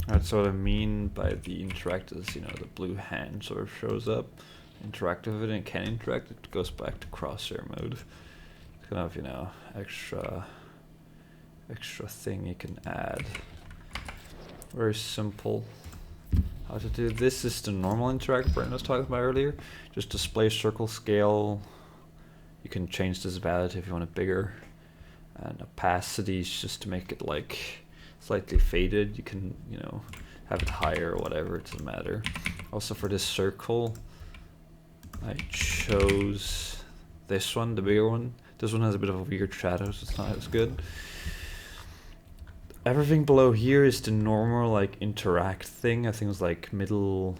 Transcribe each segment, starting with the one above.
Alright, so what I mean by the interact is, you know, the blue hand sort of shows up, interact with it, and can interact, it goes back to crosshair mode. It's kind of, you know, extra thing you can add. Very simple. How to do this is the normal interact Brent was talking about earlier. Just display circle scale. You can change this value if you want it bigger. And opacity is just to make it like slightly faded. You can, you know, have it higher or whatever, it doesn't matter. Also for this circle, I chose this one, the bigger one. This one has a bit of a weird shadow, so it's not as good. Everything below here is the normal like interact thing. I think it was like middle,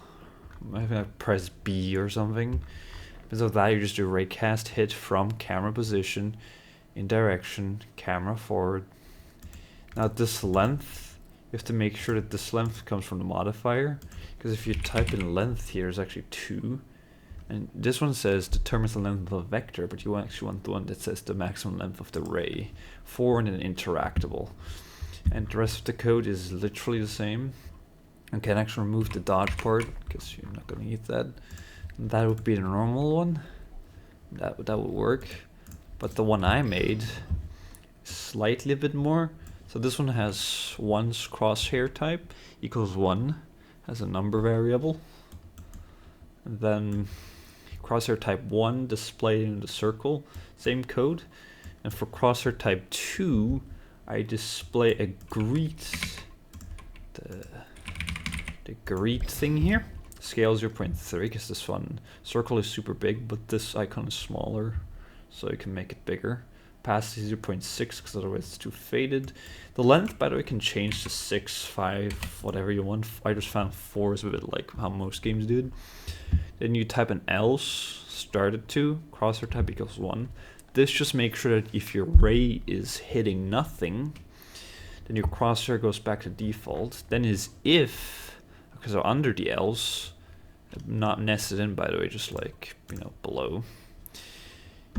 maybe I press B or something. Because of that, you just do Raycast hit from camera position in direction, camera forward. Now this length, you have to make sure that this length comes from the modifier, because if you type in length here, it's actually 2. And this one says determines the length of a vector, but you actually want the one that says the maximum length of the ray, 4 and an interactable. And the rest of the code is literally the same. You can actually remove the dodge part, because you're not going to need that. And that would be the normal one. That would work. But the one I made is slightly a bit more. So this one has one's crosshair type equals 1, has a number variable. And then crosshair type 1 displayed in the circle, same code. And for crosshair type 2, I display a greet, the greet thing here. Scale 0.3, because this one circle is super big, but this icon is smaller, so you can make it bigger. Opacity 0.6, because otherwise it's too faded. The length, by the way, can change to 6, 5, whatever you want. I just found 4 is a bit like how most games do it. Then you type an else, start at 2, crosshair type equals 1. This just makes sure that if your ray is hitting nothing, then your crosshair goes back to default. Then is if, because so under the else, not nested in by the way, just like, you know, below.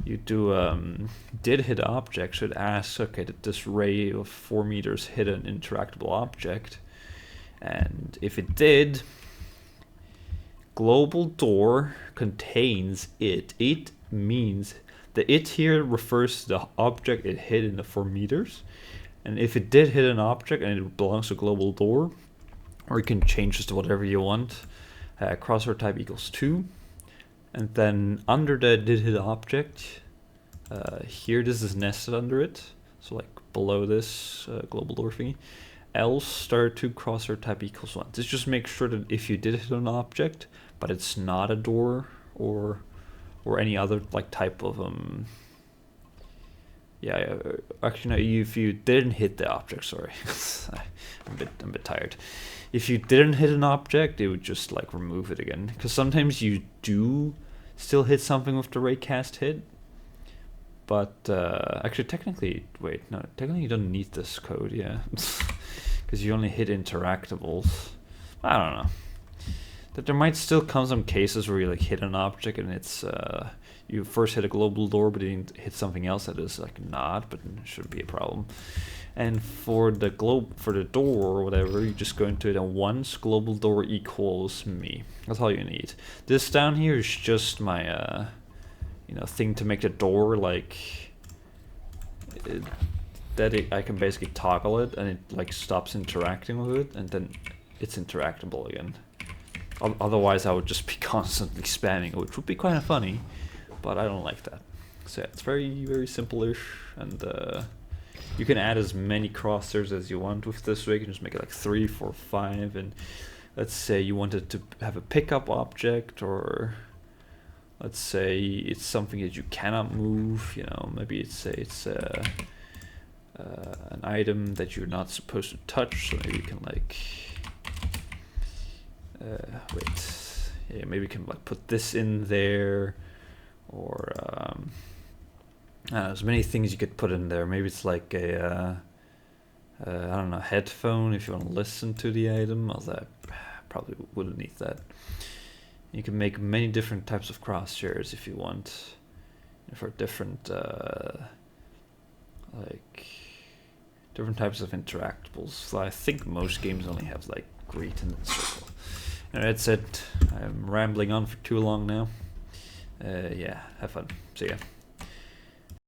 You do did hit object, should ask, okay, did this ray of 4 meters hit an interactable object? And if it did, global door contains it. It means the it here refers to the object it hit in the 4 meters. And if it did hit an object and it belongs to global door, or you can change this to whatever you want, crosshair type equals 2. And then under the did hit object, here this is nested under it. So like below this global door thingy. Else start to crosshair type equals 1. This just makes sure that if you did hit an object, but it's not a door or any other like type of actually no, if you didn't hit the object, sorry, I'm a bit tired. If you didn't hit an object, it would just like remove it again, because sometimes you do still hit something with the Raycast hit, but actually technically you don't need this code, yeah, because you only hit interactables. I don't know. That there might still come some cases where you like hit an object and it's you first hit a global door but you didn't hit something else that is like not, but it shouldn't be a problem. And for the door or whatever, you just go into it and once global door equals me. That's all you need. This down here is just my thing to make the door like I can basically toggle it and it like stops interacting with it and then it's interactable again. Otherwise I would just be constantly spamming, which would be kind of funny, but I don't like that. So yeah, it's very, very simple-ish, and you can add as many crosshairs as you want with this. So you can just make it like 3, 4, 5, and let's say you wanted to have a pickup object, or let's say it's something that you cannot move, you know, maybe it's an item that you're not supposed to touch, so maybe you can like maybe you can like put this in there, or there's many things you could put in there. Maybe it's like a I don't know, headphone if you want to listen to the item. Although I probably wouldn't need that. You can make many different types of crosshairs if you want, for different like different types of interactables. So I think most games only have like greet and then circle. And that's it. I'm rambling on for too long now. Yeah, have fun. See ya.